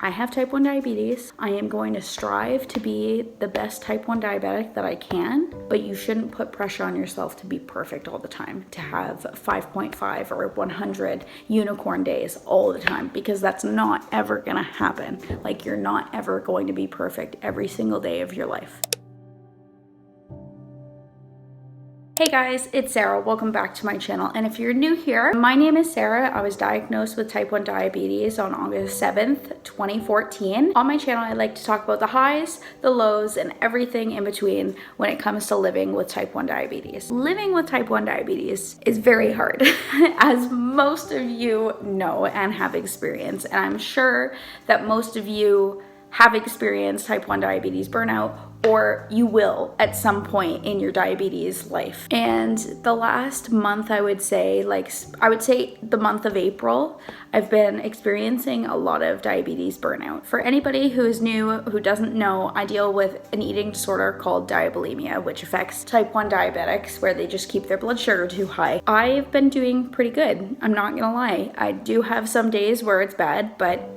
I have type 1 diabetes. I am going to strive to be the best type 1 diabetic that I can, but you shouldn't put pressure on yourself to be perfect all the time, to have 5.5 or 100 unicorn days all the time, because that's not ever gonna happen. Like, you're not ever going to be perfect every single day of your life. Hey guys, it's Sarah. Welcome back to my channel. And if you're new here, my name is Sarah. I was diagnosed with type 1 diabetes on August 7th, 2014. On my channel, I like to talk about the highs, the lows, and everything in between when it comes to living with type 1 diabetes. Living with type 1 diabetes is very hard, as most of you know and have experienced. And I'm sure that most of you have experienced type 1 diabetes burnout, or you will at some point in your diabetes life. And the last month, I would say the month of April, I've been experiencing a lot of diabetes burnout. For anybody who is new, who doesn't know, I deal with an eating disorder called diabulimia, which affects type 1 diabetics, where they just keep their blood sugar too high. I've been doing pretty good, I'm not gonna lie. I do have some days where it's bad, but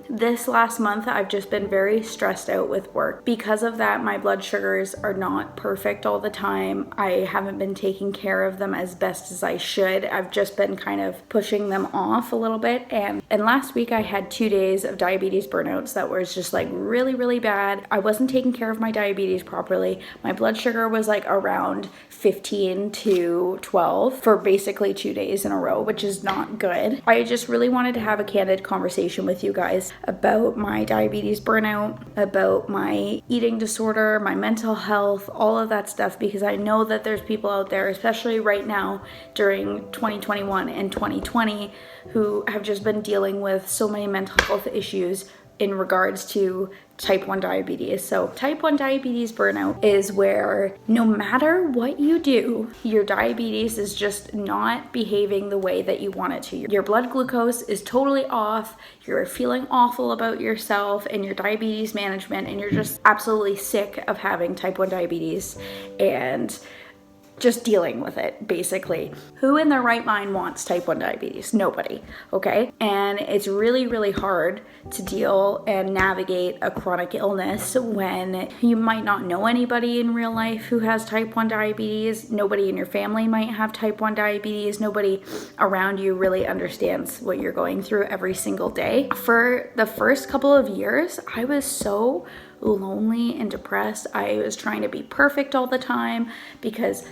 this last month, I've just been very stressed out with work. Because of that, my blood sugars are not perfect all the time. I haven't been taking care of them as best as I should. I've just been kind of pushing them off a little bit. And last week I had 2 days of diabetes burnouts that was just like really, really bad. I wasn't taking care of my diabetes properly. My blood sugar was like around 15 to 12 for basically 2 days in a row, which is not good. I just really wanted to have a candid conversation with you guys about my diabetes burnout, about my eating disorder, my mental health, all of that stuff, because I know that there's people out there, especially right now during 2021 and 2020, who have just been dealing with so many mental health issues in regards to type 1 diabetes. So type 1 diabetes burnout is where no matter what you do, your diabetes is just not behaving the way that you want it to. Your blood glucose is totally off, you're feeling awful about yourself and your diabetes management, and you're just absolutely sick of having type 1 diabetes and just dealing with it, basically. Who in their right mind wants type 1 diabetes? Nobody, okay? And it's really, really hard to deal and navigate a chronic illness when you might not know anybody in real life who has type 1 diabetes. Nobody in your family might have type 1 diabetes. Nobody around you really understands what you're going through every single day. For the first couple of years, I was so lonely and depressed. I was trying to be perfect all the time because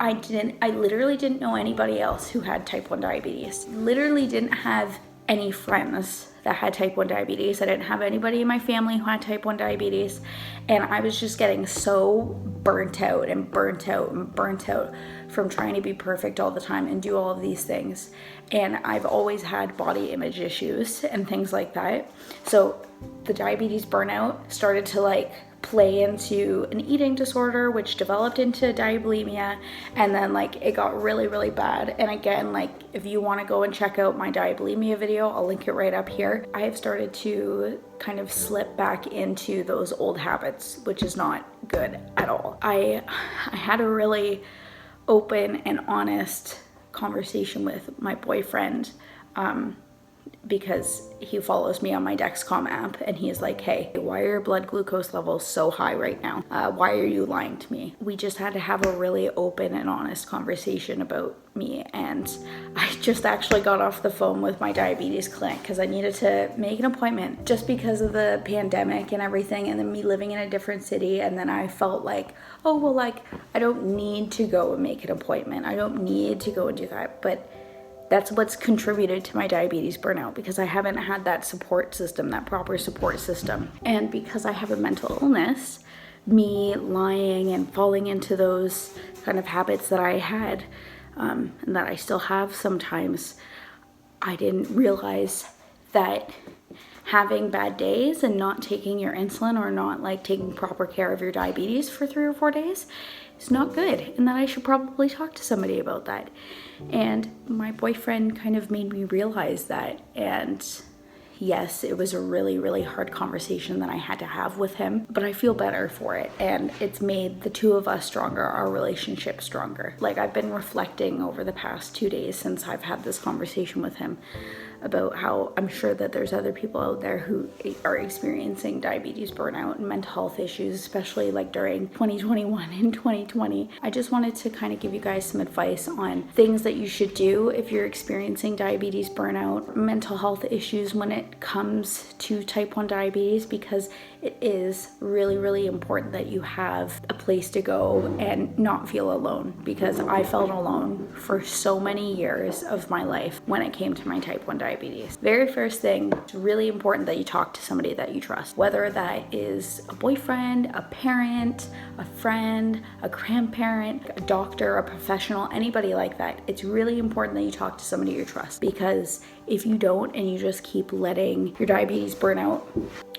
I literally didn't know anybody else who had type 1 diabetes. Literally didn't have any friends that had type 1 diabetes. I didn't have anybody in my family who had type 1 diabetes. And I was just getting so burnt out from trying to be perfect all the time and do all of these things. And I've always had body image issues and things like that. So the diabetes burnout started to play into an eating disorder, which developed into diabulimia, and then it got really, really bad. And again, if you want to go and check out my diabulimia video, I'll link it right up here. I have started to kind of slip back into those old habits, which is not good at all. I had a really open and honest conversation with my boyfriend, because he follows me on my Dexcom app, and he's like, hey, why are your blood glucose levels so high right now? Why are you lying to me? We just had to have a really open and honest conversation about me. And I just actually got off the phone with my diabetes clinic because I needed to make an appointment just because of the pandemic and everything, and then me living in a different city. And then I felt like, oh, well, I don't need to go and make an appointment. I don't need to go and do that. But that's what's contributed to my diabetes burnout, because I haven't had that support system, that proper support system. And because I have a mental illness, me lying and falling into those kind of habits that I had, and that I still have sometimes, I didn't realize that having bad days and not taking your insulin, or not taking proper care of your diabetes for 3 or 4 days, is not good, and that I should probably talk to somebody about that. And my boyfriend kind of made me realize that. And yes, it was a really, really hard conversation that I had to have with him, but I feel better for it. And it's made the two of us stronger, our relationship stronger. I've been reflecting over the past 2 days since I've had this conversation with him about how I'm sure that there's other people out there who are experiencing diabetes burnout and mental health issues, especially like during 2021 and 2020. I just wanted to kind of give you guys some advice on things that you should do if you're experiencing diabetes burnout, mental health issues when it comes to type 1 diabetes, because it is really, really important that you have a place to go and not feel alone, because I felt alone for so many years of my life when it came to my type 1 diabetes. Very first thing, it's really important that you talk to somebody that you trust, whether that is a boyfriend, a parent, a friend, a grandparent, a doctor, a professional, anybody like that. It's really important that you talk to somebody you trust, because if you don't and you just keep letting your diabetes burnout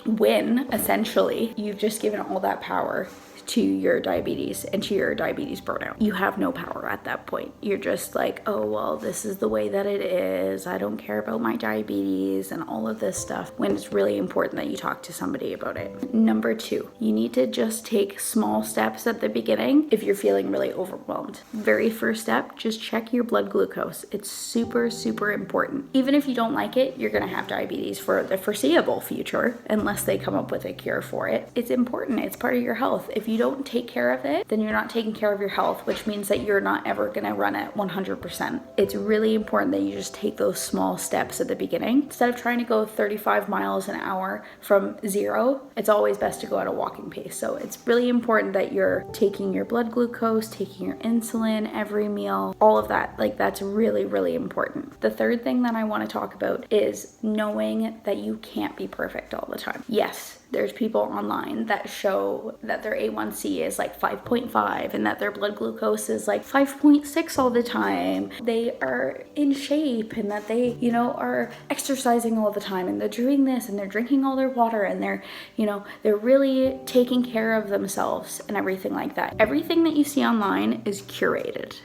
win, essentially, you've just given all that power to your diabetes and to your diabetes burnout. You have no power at that point. You're just like, oh, well, this is the way that it is. I don't care about my diabetes and all of this stuff, when it's really important that you talk to somebody about it. Number 2, you need to just take small steps at the beginning if you're feeling really overwhelmed. Very first step, just check your blood glucose. It's super, super important. Even if you don't like it, you're gonna have diabetes for the foreseeable future, unless they come up with a cure for it. It's important. It's part of your health. If you don't take care of it, then you're not taking care of your health, which means that you're not ever gonna run at 100%. It's really important that you just take those small steps at the beginning. Instead of trying to go 35 miles an hour from 0, it's always best to go at a walking pace. So it's really important that you're taking your blood glucose, taking your insulin every meal, all of that. Like, that's really, really important. The third thing that I wanna talk about is knowing that you can't be perfect all the time. Yes, there's people online that show that their A1C is like 5.5 and that their blood glucose is like 5.6 all the time. They are in shape and that they, are exercising all the time and they're doing this and they're drinking all their water and they're really taking care of themselves and everything like that. Everything that you see online is curated.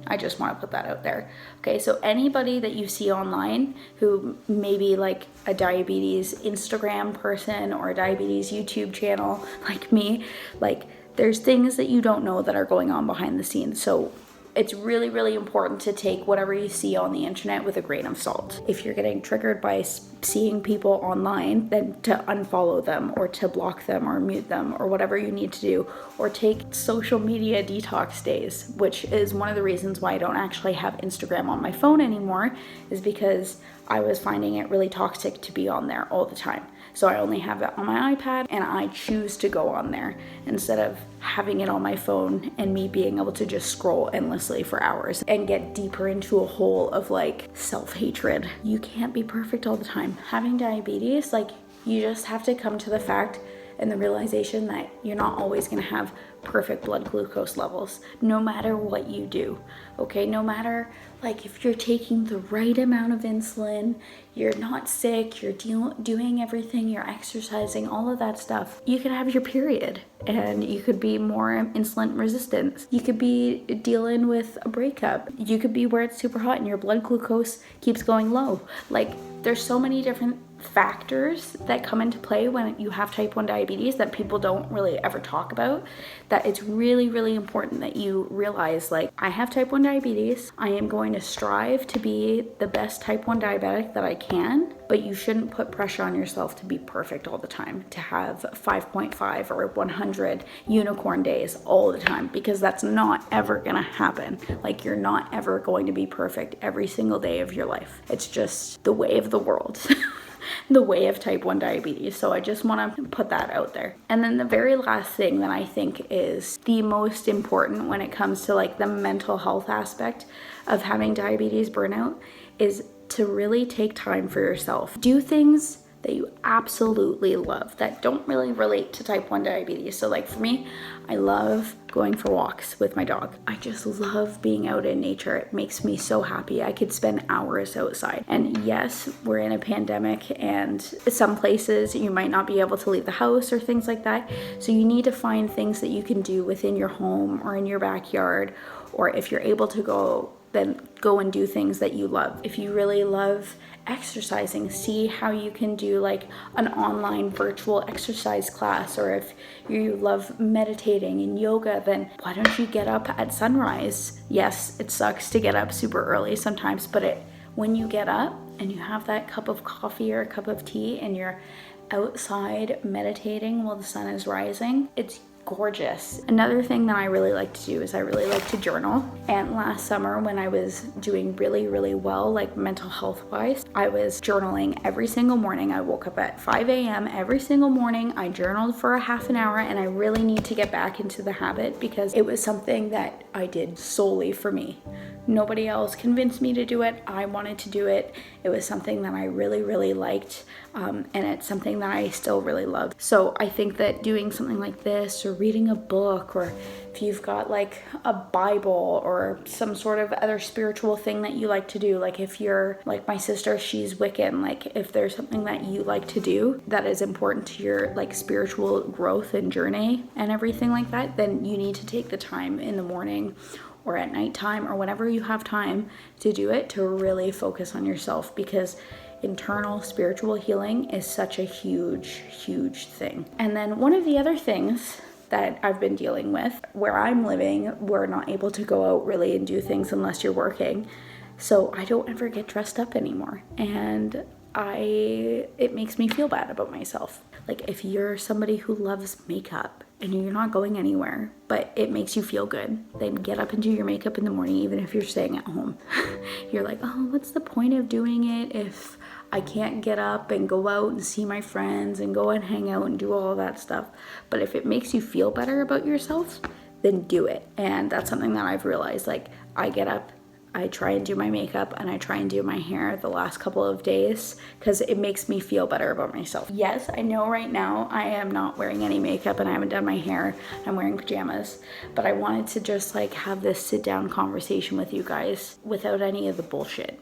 I just want to put that out there. Okay, so anybody that you see online who may be like a diabetes Instagram person or a diabetes YouTube channel like me, like, there's things that you don't know that are going on behind the scenes. So it's really, really important to take whatever you see on the internet with a grain of salt. If you're getting triggered by seeing people online, then to unfollow them or to block them or mute them or whatever you need to do, or take social media detox days, which is one of the reasons why I don't actually have Instagram on my phone anymore, is because I was finding it really toxic to be on there all the time. So I only have it on my iPad and I choose to go on there instead of having it on my phone and me being able to just scroll endlessly for hours and get deeper into a hole of like self-hatred. You can't be perfect all the time. Having diabetes, like, you just have to come to the fact and the realization that you're not always going to have perfect blood glucose levels, no matter what you do. Okay, no matter, like, if you're taking the right amount of insulin, you're not sick, you're doing everything, you're exercising, all of that stuff, you could have your period and you could be more insulin resistant. You could be dealing with a breakup. You could be where it's super hot and your blood glucose keeps going low. Like, there's so many different factors that come into play when you have type 1 diabetes that people don't really ever talk about, that it's really, really important that you realize, like, I have type 1 diabetes. I am going to strive to be the best type 1 diabetic that I can, but you shouldn't put pressure on yourself to be perfect all the time, to have 5.5 or 100 unicorn days all the time, because that's not ever gonna happen. Like, you're not ever going to be perfect every single day of your life. It's just the way of the world. The way of type 1 diabetes. So I just want to put that out there. And then the very last thing that I think is the most important when it comes to like the mental health aspect of having diabetes burnout is to really take time for yourself. Do things that you absolutely love that don't really relate to type 1 diabetes. So like for me, I love going for walks with my dog. I just love being out in nature. It makes me so happy. I could spend hours outside. And yes, we're in a pandemic and some places you might not be able to leave the house or things like that. So you need to find things that you can do within your home or in your backyard, or if you're able to go, then go and do things that you love. If you really love exercising, see how you can do like an online virtual exercise class, or if you love meditating and yoga, then why don't you get up at sunrise? Yes, it sucks to get up super early sometimes, but when you get up, and you have that cup of coffee or a cup of tea and you're outside meditating while the sun is rising, it's gorgeous. Another thing that I really like to do is I really like to journal. And last summer when I was doing really well, like mental health wise, I was journaling every single morning. I woke up at 5 a.m. every single morning. I journaled for a half an hour, and I really need to get back into the habit because it was something that I did solely for me. Nobody else convinced me to do it. I wanted to do it. It was something that I really liked, and it's something that I still really love. So I think that doing something like this, or reading a book, or if you've got like a Bible or some sort of other spiritual thing that you like to do, like if you're like my sister, she's Wiccan, like if there's something that you like to do that is important to your like spiritual growth and journey and everything like that, then you need to take the time in the morning or at nighttime or whenever you have time to do it, to really focus on yourself, because internal spiritual healing is such a huge thing. And then one of the other things that I've been dealing with, where I'm living, we're not able to go out really and do things unless you're working. So I don't ever get dressed up anymore. And it makes me feel bad about myself. Like if you're somebody who loves makeup and you're not going anywhere, but it makes you feel good, then get up and do your makeup in the morning, even if you're staying at home. You're like, oh, what's the point of doing it if I can't get up and go out and see my friends and go and hang out and do all that stuff? But if it makes you feel better about yourself, then do it. And that's something that I've realized. Like I get up, I try and do my makeup, and I try and do my hair the last couple of days because it makes me feel better about myself. Yes, I know right now I am not wearing any makeup and I haven't done my hair. I'm wearing pajamas, but I wanted to just like have this sit down conversation with you guys without any of the bullshit.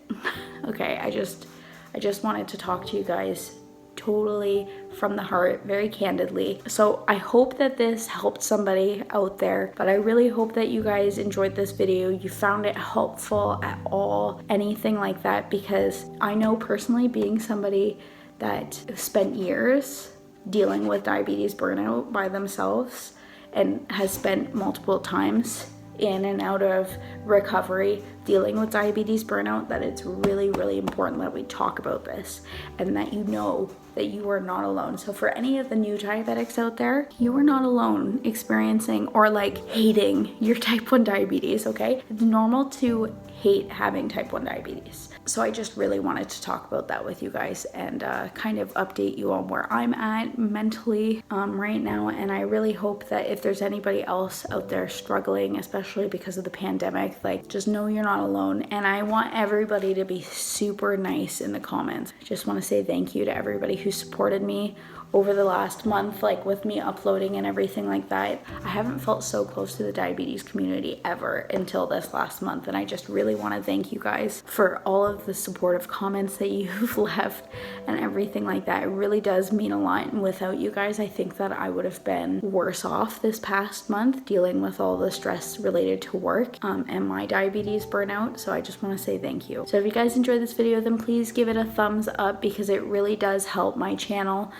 Okay, I just wanted to talk to you guys totally from the heart, very candidly. So I hope that this helped somebody out there, but I really hope that you guys enjoyed this video, you found it helpful at all, anything like that, because I know personally, being somebody that spent years dealing with diabetes burnout by themselves and has spent multiple times in and out of recovery dealing with diabetes burnout, that it's really important that we talk about this and that you know that you are not alone. So for any of the new diabetics out there, you are not alone experiencing or like hating your type 1 diabetes, okay? It's normal to hate having type 1 diabetes. So I just really wanted to talk about that with you guys and kind of update you on where I'm at mentally right now. And I really hope that if there's anybody else out there struggling, especially because of the pandemic, like just know you're not alone. And I want everybody to be super nice in the comments. I just want to say thank you to everybody who supported me over the last month, like with me uploading and everything like that. I haven't felt so close to the diabetes community ever until this last month, and I just really want to thank you guys for all of the supportive comments that you've left and everything like that. It really does mean a lot, and without you guys, I think that I would have been worse off this past month dealing with all the stress related to work and my diabetes burnout. So I just want to say thank you. So if you guys enjoyed this video, then please give it a thumbs up, because it really does help my channel.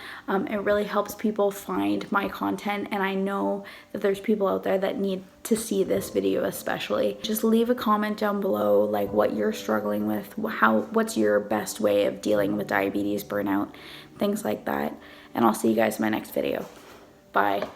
It really helps people find my content, and I know that there's people out there that need to see this video especially. Just leave a comment down below, like what you're struggling with, what's your best way of dealing with diabetes burnout, things like that. And I'll see you guys in my next video. Bye.